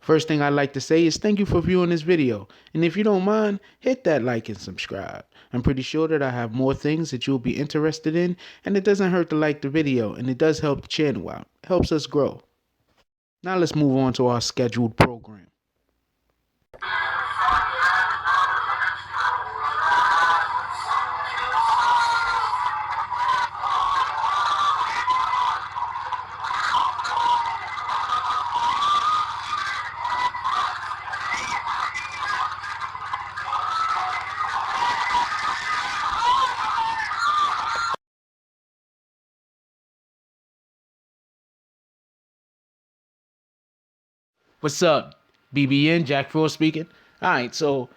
First thing I'd like to say is thank you for viewing this video. And if you don't mind, hit that like and subscribe. I'm pretty sure that I have more things that you'll be interested in, and it doesn't hurt to like the video, and it does help the channel out. It helps us grow. Now let's move on to our scheduled program. What's up? BBN, Jack Frost speaking. Alright, so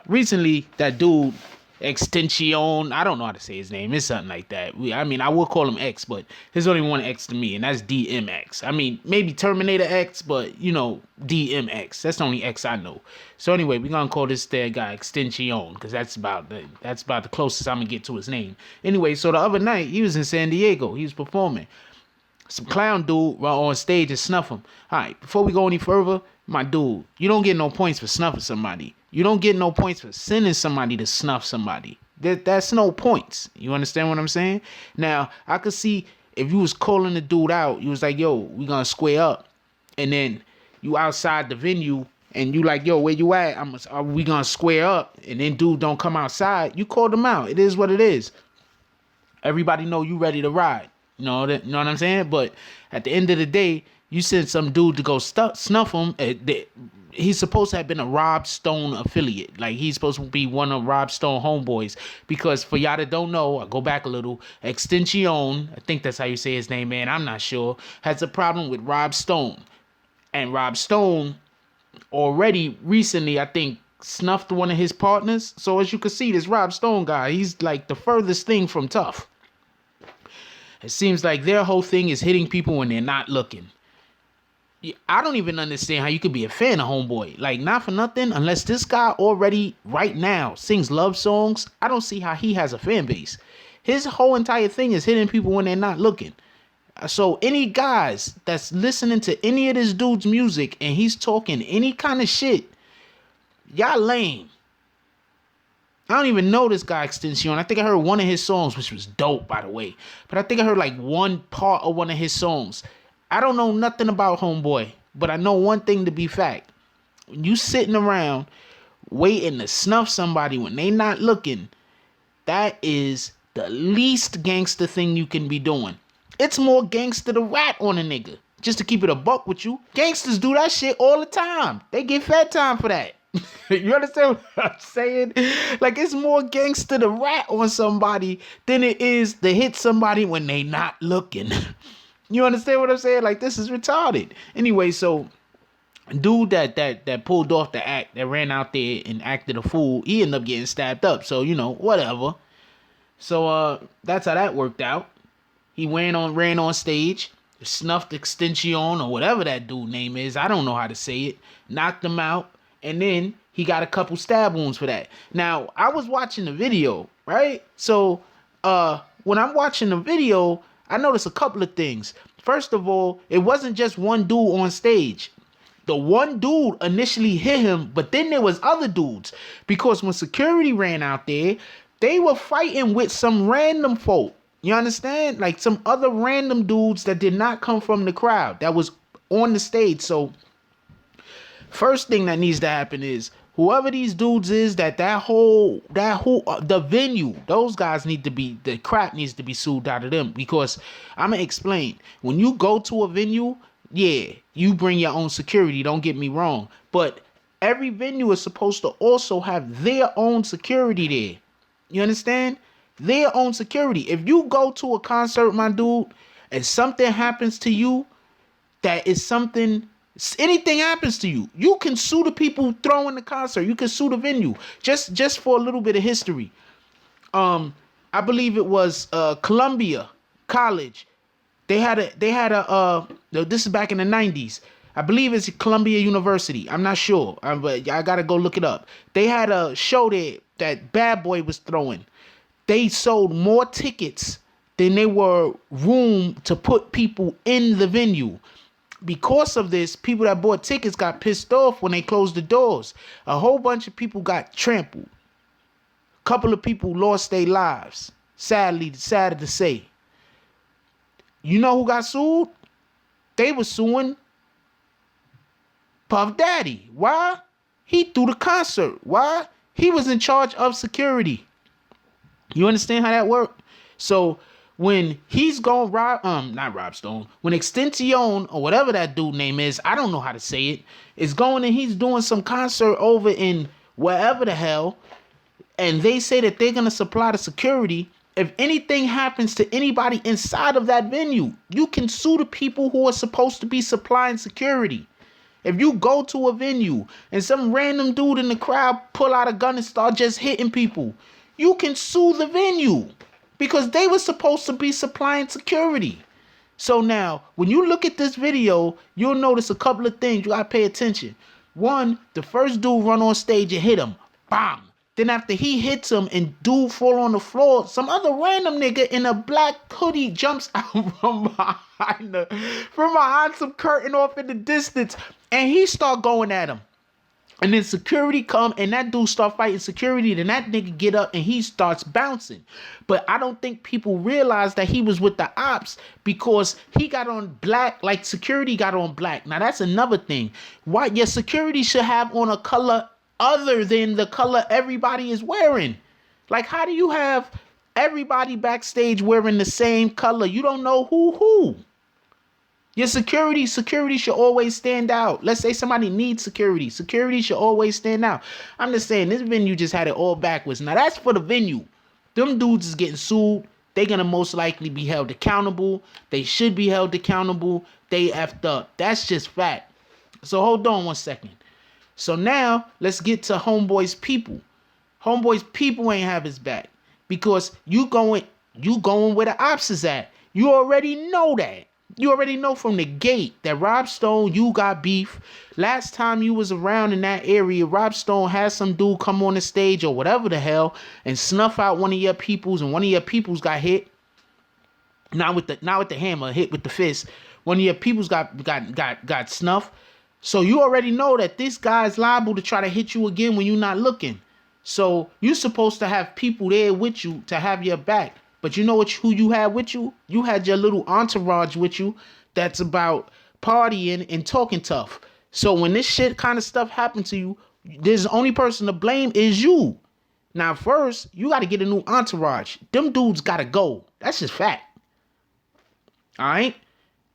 recently that dude, Xxxtentacion, I don't know how to say his name, it's something like that. I will call him X, but there's only one X to me, and that's DMX. I mean, maybe Terminator X, but you know, DMX. That's the only X I know. So anyway, we're gonna call this guy Xxxtentacion, because that's about the closest I'm gonna get to his name. Anyway, so the other night he was in San Diego, he was performing. Some clown dude run on stage and snuff him. All right, before we go any further, my dude, you don't get no points for snuffing somebody. You don't get no points for sending somebody to snuff somebody. That's no points. You understand what I'm saying? Now, I could see if you was calling the dude out, you was like, yo, we gonna square up. And then you outside the venue and you like, yo, where you at? Are we gonna square up? And then dude don't come outside. You called him out. It is what it is. Everybody know you ready to ride. You know what I'm saying? But at the end of the day, you send some dude to go snuff him. He's supposed to have been a Rob Stone affiliate. Like, he's supposed to be one of Rob Stone homeboys. Because for y'all that don't know, I go back a little. Xxxtentacion, I think that's how you say his name, man. I'm not sure. Has a problem with Rob Stone. And Rob Stone already recently, I think, snuffed one of his partners. So as you can see, this Rob Stone guy, he's like the furthest thing from tough. It seems like their whole thing is hitting people when they're not looking. I don't even understand how you could be a fan of Homeboy. Like, not for nothing, unless this guy already, right now, sings love songs, I don't see how he has a fan base. His whole entire thing is hitting people when they're not looking. So any guys that's listening to any of this dude's music and he's talking any kind of shit, y'all lame. I don't even know this guy Xxxtentacion. I think I heard one of his songs, which was dope, by the way. But I think I heard like one part of one of his songs. I don't know nothing about Homeboy, but I know one thing to be fact. When you sitting around waiting to snuff somebody when they not looking, that is the least gangster thing you can be doing. It's more gangster to rat on a nigga. Just to keep it a buck with you. Gangsters do that shit all the time. They get fed time for that. You understand what I'm saying? Like, it's more gangster to rat on somebody than it is to hit somebody when they not looking. You understand what I'm saying? Like, this is retarded. Anyway, so dude that pulled off the act, that ran out there and acted a fool, he ended up getting stabbed up. So, you know, whatever. So that's how that worked out. He ran on stage, snuffed Xxxtentacion or whatever that dude name is. I don't know how to say it. Knocked him out. And then he got a couple stab wounds for that. Now, I was watching the video, right? So, when I'm watching the video, I noticed a couple of things. First of all, it wasn't just one dude on stage. The one dude initially hit him, but then there was other dudes. Because when security ran out there, they were fighting with some random folk. You understand? Like some other random dudes that did not come from the crowd that was on the stage. So, first thing that needs to happen is whoever these dudes is, the venue, those guys need to be, the crap needs to be sued out of them. Because I'm gonna explain. When you go to a venue, yeah, you bring your own security, don't get me wrong. But every venue is supposed to also have their own security there. You understand? Their own security. If you go to a concert, my dude, and something happens to you, that is something, anything happens to you, you can sue the people throwing the concert. You can sue the venue. Just for a little bit of history. I believe it was Columbia College. They had a this is back in the 90s. I believe it's Columbia University. I'm not sure, but I gotta go look it up. They had a show there that Bad Boy was throwing. They sold more tickets than they were room to put people in the venue. Because of this, people that bought tickets got pissed off when they closed the doors. A whole bunch of people got trampled. A couple of people lost their lives. Sad to say. You know who got sued? They were suing Puff Daddy. Why? He threw the concert. Why? He was in charge of security. You understand how that worked? So when he's going not Rob Stone, when Xxxtentacion or whatever that dude name is, I don't know how to say it, is going and he's doing some concert over in wherever the hell, and they say that they're gonna supply the security. If anything happens to anybody inside of that venue, you can sue the people who are supposed to be supplying security. If you go to a venue and some random dude in the crowd pull out a gun and start just hitting people, you can sue the venue because they were supposed to be supplying security. So now, when you look at this video, you'll notice a couple of things. You gotta pay attention. One, the first dude run on stage and hit him. Bang! Then after he hits him and dude fall on the floor, some other random nigga in a black hoodie jumps out from behind some curtain off in the distance, and he start going at him. And then security come and that dude start fighting security. Then that nigga get up and he starts bouncing. But I don't think people realize that he was with the ops because he got on black, like security got on black. Now that's another thing. Why your security should have on a color other than the color everybody is wearing. Like, how do you have everybody backstage wearing the same color? You don't know who. Your security should always stand out. Let's say somebody needs security. Security should always stand out. I'm just saying, this venue just had it all backwards. Now, that's for the venue. Them dudes is getting sued. They're going to most likely be held accountable. They should be held accountable. They effed up. That's just fact. So, hold on one second. So, now, let's get to Homeboy's people. Homeboy's people ain't have his back. Because you going where the ops is at. You already know that. You already know from the gate that Rob Stone, you got beef. Last time you was around in that area, Rob Stone had some dude come on the stage or whatever the hell and snuff out one of your peoples, and one of your peoples got hit. Not with the hammer, hit with the fist. One of your peoples got snuffed. So you already know that this guy's liable to try to hit you again when you're not looking. So you're supposed to have people there with you to have your back. But you know who you had with you? You had your little entourage with you that's about partying and talking tough. So when this shit kind of stuff happened to you, there's the only person to blame is you. Now, first, you got to get a new entourage. Them dudes got to go. That's just fact. All right?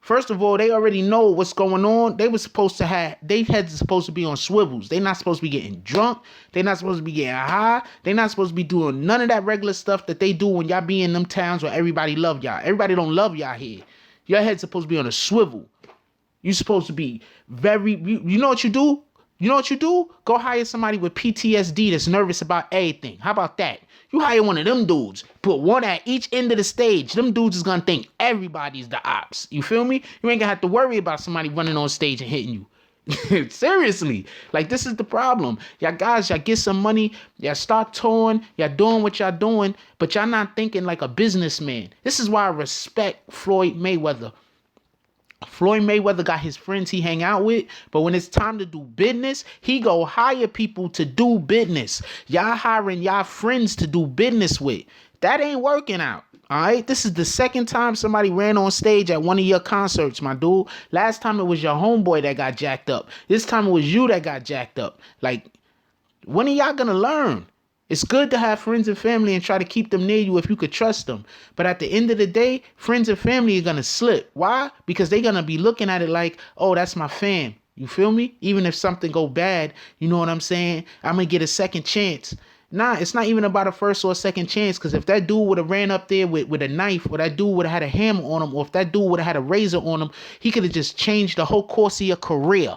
First of all, they already know what's going on. They supposed to be on swivels. They not supposed to be getting drunk. They not supposed to be getting high. They not supposed to be doing none of that regular stuff that they do when y'all be in them towns where everybody love y'all. Everybody don't love y'all here. Your head's supposed to be on a swivel. You supposed to be you know what you do? You know what you do? Go hire somebody with PTSD that's nervous about everything. How about that? You hire one of them dudes. Put one at each end of the stage. Them dudes is going to think everybody's the ops. You feel me? You ain't going to have to worry about somebody running on stage and hitting you. Seriously. Like, this is the problem. Y'all guys, y'all get some money. Y'all start touring. Y'all doing what y'all doing. But y'all not thinking like a businessman. This is why I respect Floyd Mayweather. Floyd Mayweather got his friends he hang out with, but when it's time to do business, he go hire people to do business. Y'all hiring y'all friends to do business with. That ain't working out. All right, this is the second time somebody ran on stage at one of your concerts, my dude. Last time it was your homeboy that got jacked up. This time it was you that got jacked up. Like, when are y'all gonna learn? It's good to have friends and family and try to keep them near you if you could trust them. But at the end of the day, friends and family are going to slip. Why? Because they're going to be looking at it like, oh, that's my fam. You feel me? Even if something go bad, you know what I'm saying? I'm going to get a second chance. Nah, it's not even about a first or a second chance. Because if that dude would have ran up there with a knife, or that dude would have had a hammer on him, or if that dude would have had a razor on him, he could have just changed the whole course of your career.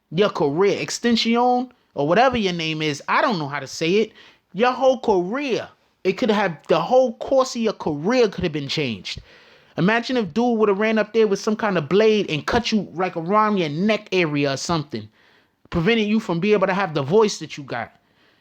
Your career. Xxxtentacion, or whatever your name is, I don't know how to say it. Your whole career, it could have, the whole course of your career could have been changed. Imagine if dude would have ran up there with some kind of blade and cut you like around your neck area or something, preventing you from being able to have the voice that you got.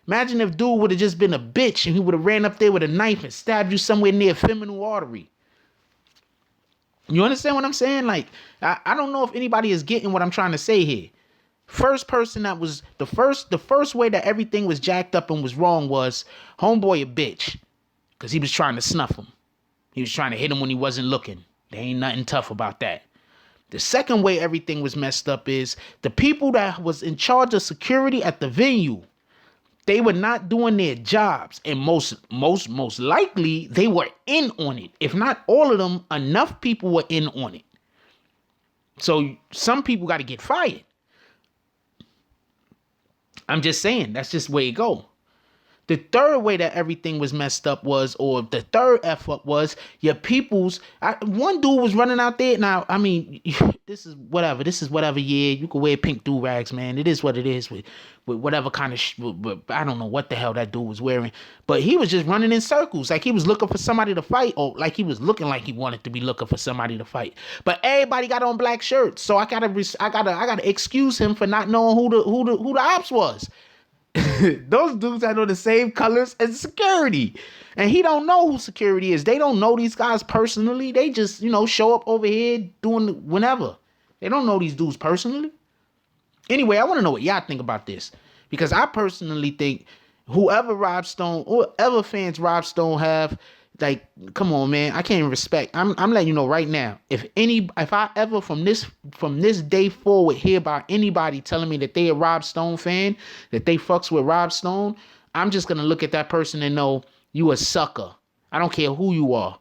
Imagine if dude would have just been a bitch and he would have ran up there with a knife and stabbed you somewhere near femoral artery. You understand what I'm saying? Like, I don't know if anybody is getting what I'm trying to say here. First person that was the first way that everything was jacked up and was wrong was homeboy a bitch. Because he was trying to snuff him. He was trying to hit him when he wasn't looking. There ain't nothing tough about that. The second way everything was messed up is the people that was in charge of security at the venue. They were not doing their jobs, and most likely they were in on it. If not all of them, enough people were in on it. So some people got to get fired. I'm just saying, that's just where it go. The third way that everything was messed up was, or the third F up was, your people's. One dude was running out there. Now, I mean, this is whatever. This is whatever year. You can wear pink do-rags, man. It is what it is with whatever kind of, I don't know what the hell that dude was wearing. But he was just running in circles. Like he was looking for somebody to fight, or like he was looking like he wanted to be looking for somebody to fight. But everybody got on black shirts. So I gotta excuse him for not knowing who the ops was. Those dudes had on the same colors as security, and he don't know who security is. They don't know these guys personally. They just, show up over here doing whenever. They don't know these dudes personally. Anyway, I want to know what y'all think about this, because I personally think whoever fans Rob Stone have, like, come on, man, I can't even respect. I'm letting you know right now. If I ever from this day forward hear about anybody telling me that they a Rob Stone fan, that they fucks with Rob Stone, I'm just gonna look at that person and know you a sucker. I don't care who you are.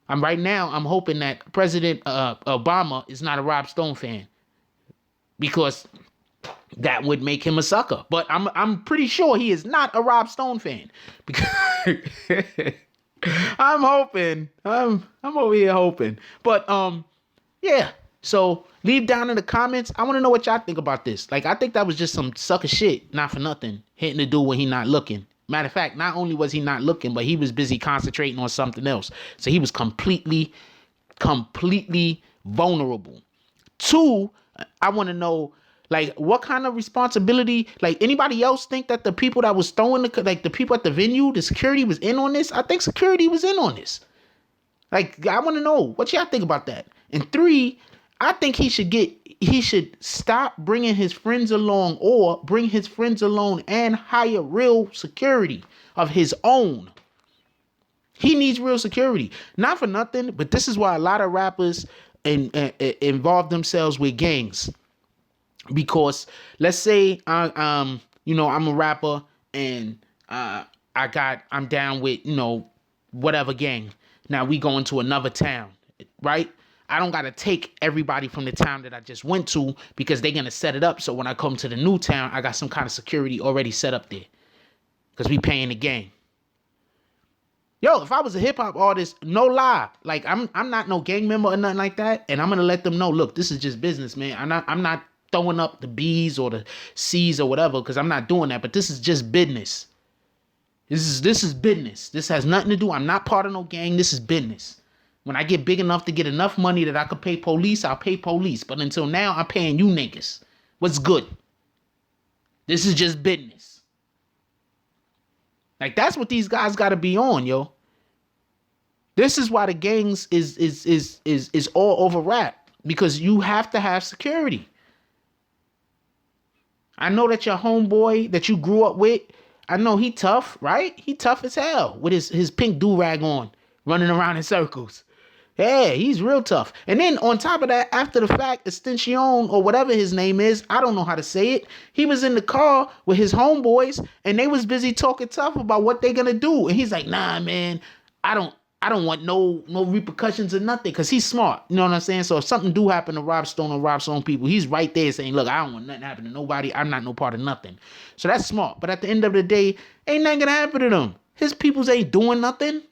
I'm hoping that President Obama is not a Rob Stone fan, because that would make him a sucker. But I'm pretty sure he is not a Rob Stone fan, because I'm hoping. I'm over here hoping. But yeah. So leave down in the comments. I want to know what y'all think about this. Like, I think that was just some sucker shit, not for nothing, hitting the dude when he not looking. Matter of fact, not only was he not looking, but he was busy concentrating on something else. So he was completely vulnerable. Two, I want to know, like, what kind of responsibility, like, anybody else think that the people that was throwing the people at the venue, the security was in on this? I think security was in on this. Like, I want to know what y'all think about that. And three, I think he should stop bringing his friends along, or bring his friends along and hire real security of his own. He needs real security. Not for nothing, but this is why a lot of rappers involve themselves with gangs. Because let's say I'm a rapper and I'm down with whatever gang. Now we go into another town, right? I don't gotta take everybody from the town that I just went to, because they're gonna set it up. So when I come to the new town, I got some kind of security already set up there, because we paying the gang. Yo, if I was a hip hop artist, no lie, like I'm not no gang member or nothing like that, and I'm gonna let them know, look, this is just business, man. I'm not throwing up the B's or the C's or whatever, because I'm not doing that. But this is just business. This is business. This has nothing to do. I'm not part of no gang. This is business. When I get big enough to get enough money that I could pay police, I'll pay police. But until now, I'm paying you niggas. What's good? This is just business. Like, that's what these guys got to be on, yo. This is why the gangs is all over rap, because you have to have security. I know that your homeboy that you grew up with, I know he tough, right? He tough as hell with his pink do-rag on, running around in circles. Yeah, he's real tough. And then on top of that, after the fact, Xxxtentacion, or whatever his name is, I don't know how to say it, he was in the car with his homeboys, and they was busy talking tough about what they gonna do. And he's like, nah, man, I don't want no repercussions or nothing, because he's smart. You know what I'm saying? So if something do happen to Rob Stone or Rob Stone people, he's right there saying, look, I don't want nothing to happen to nobody. I'm not no part of nothing. So that's smart. But at the end of the day, ain't nothing gonna happen to them. His peoples ain't doing nothing.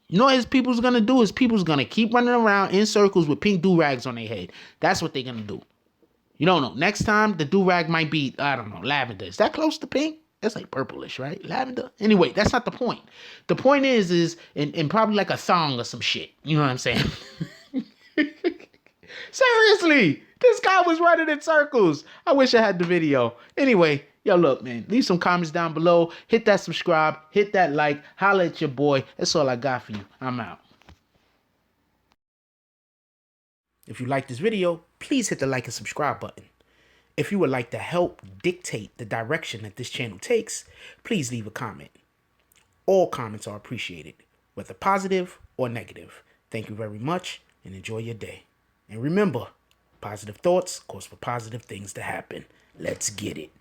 You know what his people's gonna do? His people's gonna keep running around in circles with pink do-rags on their head. That's what they're gonna do. You don't know. Next time, the do-rag might be, I don't know, lavender. Is that close to pink? That's like purplish, right? Lavender. Anyway, that's not the point. The point is in probably like a thong or some shit. You know what I'm saying? Seriously, this guy was running in circles. I wish I had the video. Anyway, yo, look, man, leave some comments down below. Hit that subscribe. Hit that like. Holla at your boy. That's all I got for you. I'm out. If you like this video, please hit the like and subscribe button. If you would like to help dictate the direction that this channel takes, please leave a comment. All comments are appreciated, whether positive or negative. Thank you very much and enjoy your day. And remember, positive thoughts cause for positive things to happen. Let's get it.